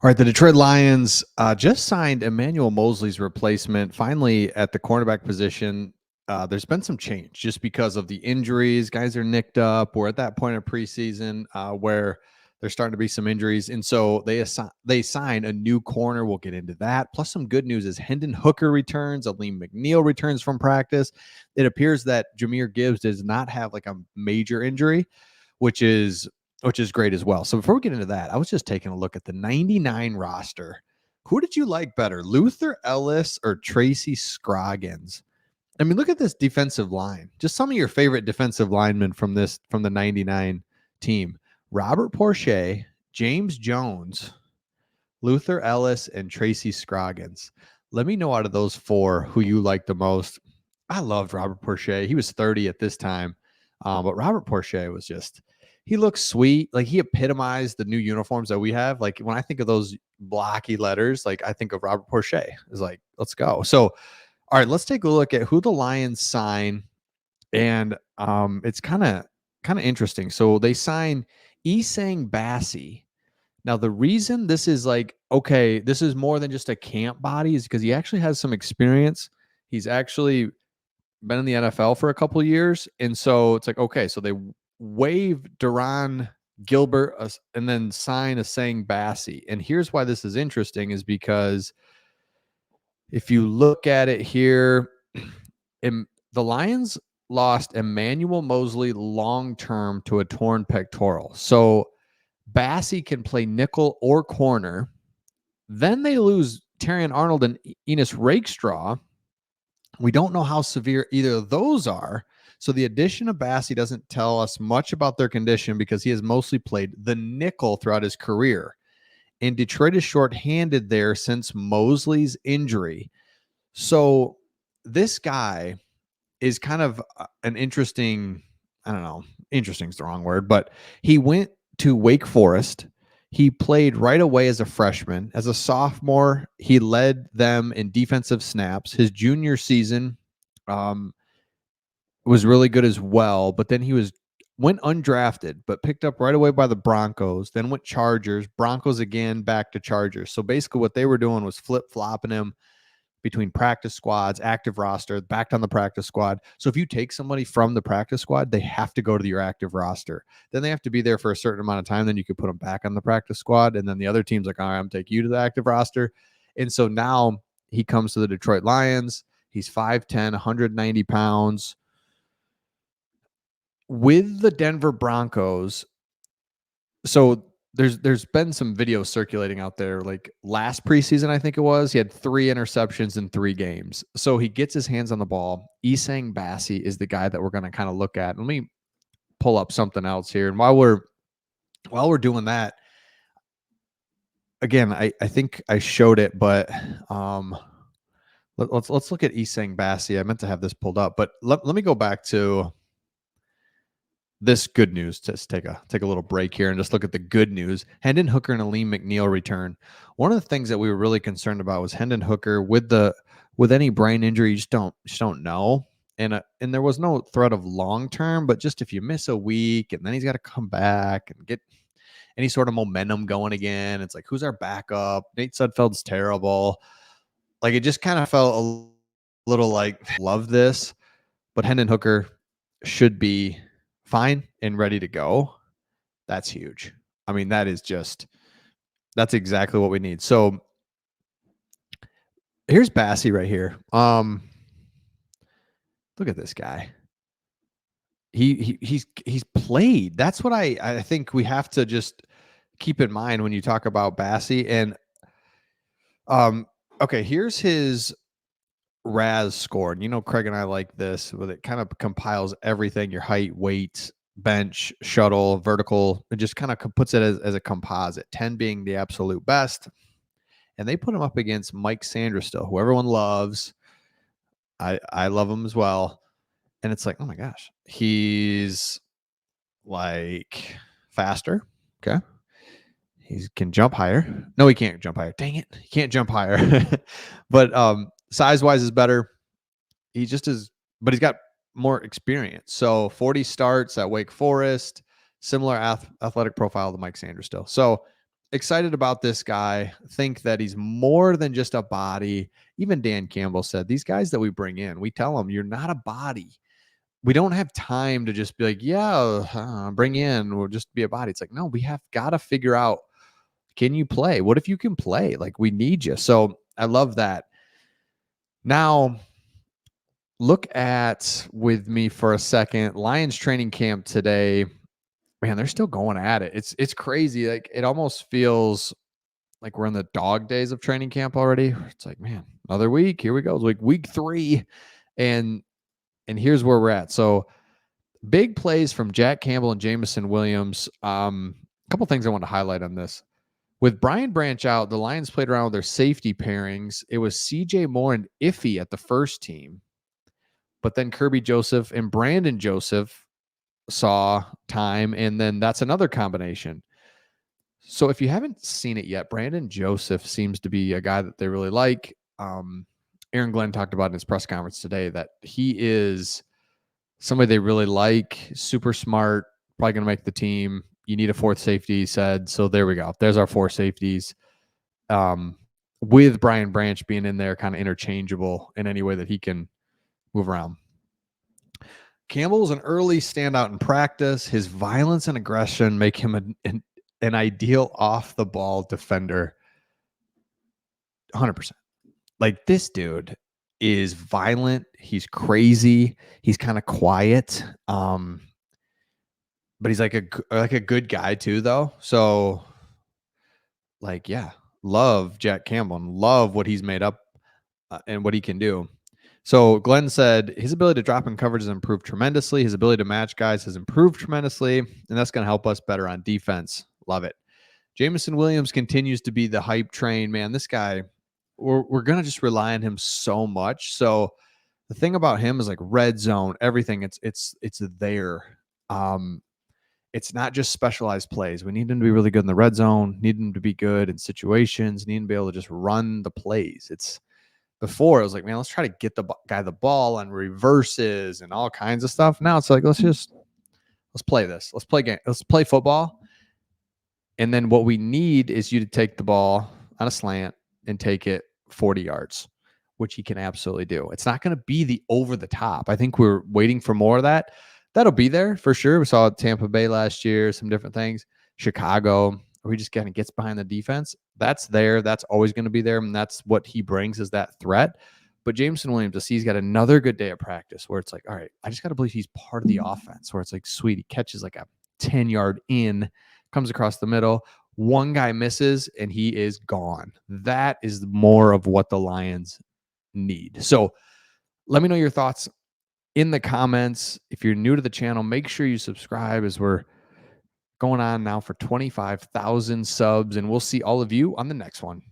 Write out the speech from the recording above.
All right, the Detroit Lions just signed Emmanuel Mosleys' replacement. Finally, at the cornerback position, there's been some change just because of the injuries. Guys are nicked up. We're at that point of preseason where there's starting to be some injuries, and so they sign a new corner. We'll get into that. Plus, some good news is Hendon Hooker returns. Aleem McNeil returns from practice. It appears that Jahmyr Gibbs does not have like a major injury, which is great as well. So before we get into that, I was just taking a look at the 99 roster. Who did you like better, Luther Ellis or Tracy Scroggins? I mean, look at this defensive line. Just some of your favorite defensive linemen from the 99 team. Robert Porcher, James Jones, Luther Ellis, and Tracy Scroggins. Let me know out of those four who you like the most. I loved Robert Porcher. He was 30 at this time. But Robert Porcher was just, he looked sweet. Like he epitomized the new uniforms that we have. Like when I think of those blocky letters, like I think of Robert Porcher. It's like, let's go. So, all right, let's take a look at who the Lions sign. And it's kind of interesting. So they sign Isang Bassi. Now, the reason this is like, okay, this is more than just a camp body is because he actually has some experience. He's actually been in the NFL for a couple of years. And so it's like, okay, so they waive Duran Gilbert and then sign a Sang Bassi. And here's why this is interesting is because if you look at it here, the Lions lost Emmanuel Mosley long-term to a torn pectoral. So Bassi can play nickel or corner. Then they lose Terrion Arnold and Enos Rakestraw. We don't know how severe either of those are. So the addition of Bassi doesn't tell us much about their condition because he has mostly played the nickel throughout his career. And Detroit is shorthanded there since Mosley's injury. So this guy is kind of an interesting, I don't know, interesting is the wrong word, but he went to Wake Forest. He played right away as a freshman. As a sophomore, he led them in defensive snaps. His junior season was really good as well, but then he went undrafted, but picked up right away by the Broncos, then went Chargers, Broncos again, back to Chargers. So basically what they were doing was flip-flopping him between practice squads, active roster, back on the practice squad. So if you take somebody from the practice squad, they have to go to your active roster. Then they have to be there for a certain amount of time. Then you could put them back on the practice squad. And then the other team's like, all right, I'm taking you to the active roster. And so now he comes to the Detroit Lions. He's 5'10", 190 pounds. With the Denver Broncos, so there's been some videos circulating out there. Like last preseason, I think it was, he had 3 interceptions in 3 games. So he gets his hands on the ball. Isang Bassi is the guy that we're going to kind of look at. Let me pull up something else here. And while we're doing that, again, I think I showed it, but let's look at Isang Bassi. I meant to have this pulled up, but let me go back to this good news. Just take a little break here and just look at the good news. Hendon Hooker and Aleem McNeil return. One of the things that we were really concerned about was Hendon Hooker with any brain injury. You just don't know. And there was no threat of long term, but just if you miss a week and then he's got to come back and get any sort of momentum going again, it's like, who's our backup? Nate Sudfeld's terrible. Like it just kind of felt a little like, love this, but Hendon Hooker should be fine and ready to go. That's huge. I mean, that's exactly what we need. So here's Bassi right here. Look at this guy. He's played. That's what I think we have to just keep in mind when you talk about Bassi. And okay, here's his RAS score. And you know, Craig and I like this, where it kind of compiles everything: your height, weight, bench, shuttle, vertical. It just kind of puts it as a composite, 10 being the absolute best. And they put him up against Mike Sanderstill, who everyone loves. I love him as well. And it's like, oh my gosh, he's like faster. Okay. He can jump higher. No, he can't jump higher. Dang it. He can't jump higher. But size wise is better. He just is, but he's got more experience. So 40 starts at Wake Forest, similar athletic profile to Mike Sanderstill. So excited about this guy. Think that he's more than just a body. Even Dan Campbell said these guys that we bring in, we tell them you're not a body. We don't have time to just be like, yeah, bring in, we'll just be a body. It's like, no, we have got to figure out, can you play? What if you can play? Like, we need you. So I love that. Now, look at with me for a second. Lions training camp today. Man, they're still going at it. It's crazy. Like, it almost feels like we're in the dog days of training camp already. It's like, man, another week. Here we go. It's like week 3. And here's where we're at. So big plays from Jack Campbell and Jameson Williams. A couple things I want to highlight on this. With Brian Branch out, the Lions played around with their safety pairings. It was CJ Moore and Iffy at the first team, but then Kirby Joseph and Brandon Joseph saw time, and then that's another combination. So if you haven't seen it yet, Brandon Joseph seems to be a guy that they really like. Aaron Glenn talked about in his press conference today that he is somebody they really like, super smart, probably going to make the team. You need a fourth safety, he said. So there we go. There's our 4 safeties. With Brian Branch being in there, kind of interchangeable in any way that he can move around. Campbell was an early standout in practice. His violence and aggression make him an ideal off the ball defender. 100%. Like, this dude is violent. He's crazy. He's kind of quiet. But he's like a good guy too, though. So, like, yeah, love Jack Campbell and love what he's made up and what he can do. So Glenn said his ability to drop in coverage has improved tremendously. His ability to match guys has improved tremendously, and that's going to help us better on defense. Love it. Jameson Williams continues to be the hype train. Man, this guy, we're going to just rely on him so much. So the thing about him is, like, red zone, everything. It's there. It's not just specialized plays. We need him to be really good in the red zone. Need him to be good in situations. Need him to be able to just run the plays. Before, it was like, man, let's try to get the guy the ball on reverses and all kinds of stuff. Now it's like, let's play this. Let's play game. Let's play football. And then what we need is you to take the ball on a slant and take it 40 yards, which he can absolutely do. It's not going to be the over the top. I think we're waiting for more of that. That'll be there for sure. We saw Tampa Bay last year, some different things. Chicago, where he just kind of gets behind the defense. That's there. That's always going to be there. And that's what he brings, is that threat. But Jameson Williams, I see he's got another good day of practice where it's like, all right, I just got to believe he's part of the offense, where it's like, sweet, he catches like a 10-yard in, comes across the middle. One guy misses and he is gone. That is more of what the Lions need. So let me know your thoughts in the comments. If you're new to the channel, make sure you subscribe, as we're going on now for 25,000 subs, and we'll see all of you on the next one.